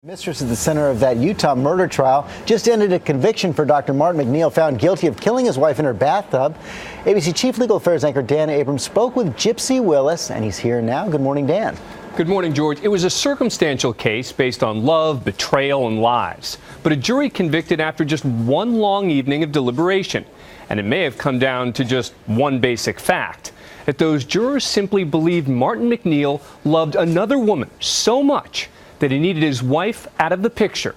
Mistress is the center of that Utah murder trial. Just ended a conviction for Dr. Martin MacNeill, found guilty of killing his wife in her bathtub. ABC Chief Legal Affairs anchor Dan Abrams spoke with Gypsy Willis, and he's here now. Good morning, Dan. Good morning, George. It was a circumstantial case based on love, betrayal, and lies. But a jury convicted after just one long evening of deliberation. And it may have come down to just one basic fact: that those jurors simply believed Martin MacNeill loved another woman so much that he needed his wife out of the picture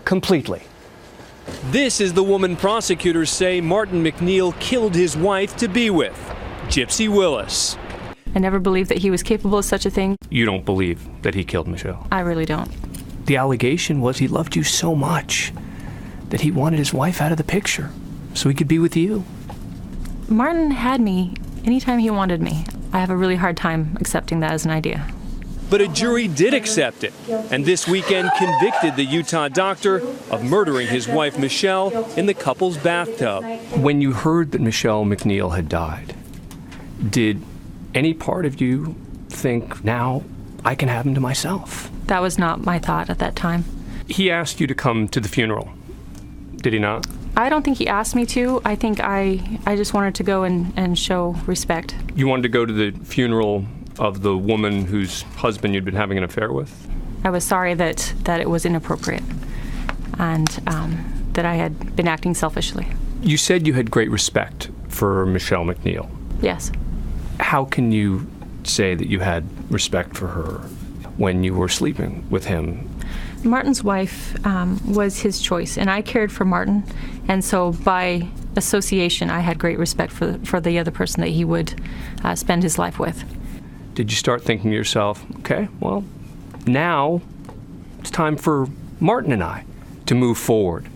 completely. This is the woman prosecutors say Martin MacNeill killed his wife to be with, Gypsy Willis. I never believed that he was capable of such a thing. You don't believe that he killed Michelle? I really don't. The allegation was he loved you so much that he wanted his wife out of the picture so he could be with you. Martin had me anytime he wanted me. I have a really hard time accepting that as an idea. But a jury did accept it, and this weekend convicted the Utah doctor of murdering his wife Michelle in the couple's bathtub. When you heard that Michelle MacNeill had died, did any part of you think, now I can have him to myself? That was not my thought at that time. He asked you to come to the funeral, did he not? I don't think he asked me to. I think I just wanted to go and show respect. You wanted to go to the funeral of the woman whose husband you'd been having an affair with? I was sorry that it was inappropriate and that I had been acting selfishly. You said you had great respect for Michelle MacNeill. Yes. How can you say that you had respect for her when you were sleeping with him? Martin's wife was his choice, and I cared for Martin, and so by association I had great respect for the other person that he would spend his life with. Did you start thinking to yourself, okay, well, now it's time for Martin and I to move forward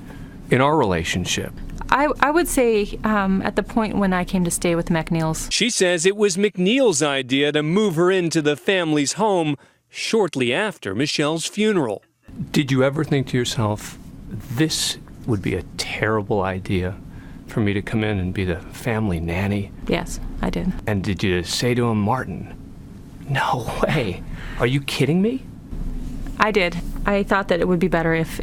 in our relationship? I would say at the point when I came to stay with the MacNeills. She says it was MacNeill's idea to move her into the family's home shortly after Michelle's funeral. Did you ever think to yourself, this would be a terrible idea for me to come in and be the family nanny? Yes, I did. And did you say to him, Martin, no way, are you kidding me? I did. I thought that it would be better if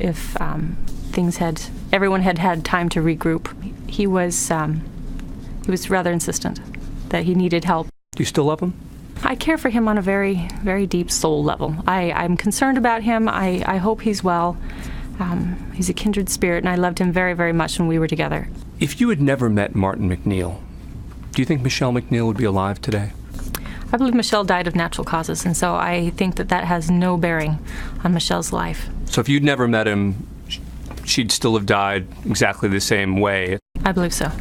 everyone had had time to regroup. He was rather insistent that he needed help. Do you still love him? I care for him on a very, very deep soul level. I'm concerned about him. I hope he's well. He's a kindred spirit, and I loved him very, very much when we were together. If you had never met Martin MacNeill, do you think Michelle MacNeill would be alive today? I believe Michelle died of natural causes, and so I think that has no bearing on Michelle's life. So if you'd never met him, she'd still have died exactly the same way? I believe so.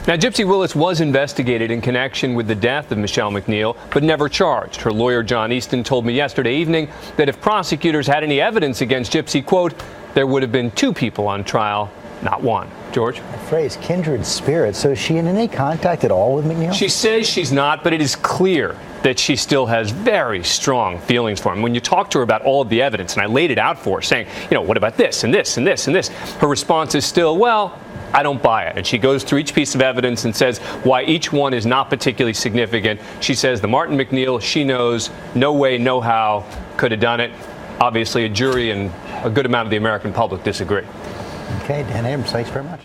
Now, Gypsy Willis was investigated in connection with the death of Michelle MacNeill, but never charged. Her lawyer, John Easton, told me yesterday evening that if prosecutors had any evidence against Gypsy, quote, there would have been two people on trial, not one. George? The phrase kindred spirit. So is she in any contact at all with MacNeill? She says she's not, but it is clear that she still has very strong feelings for him. When you talk to her about all of the evidence, and I laid it out for her, saying, you know, what about this and this and this and this? Her response is still, well, I don't buy it. And she goes through each piece of evidence and says why each one is not particularly significant. She says the Martin MacNeill, she knows no way, no how could have done it. Obviously, a jury and a good amount of the American public disagree. Okay, Dan Abrams, thanks very much.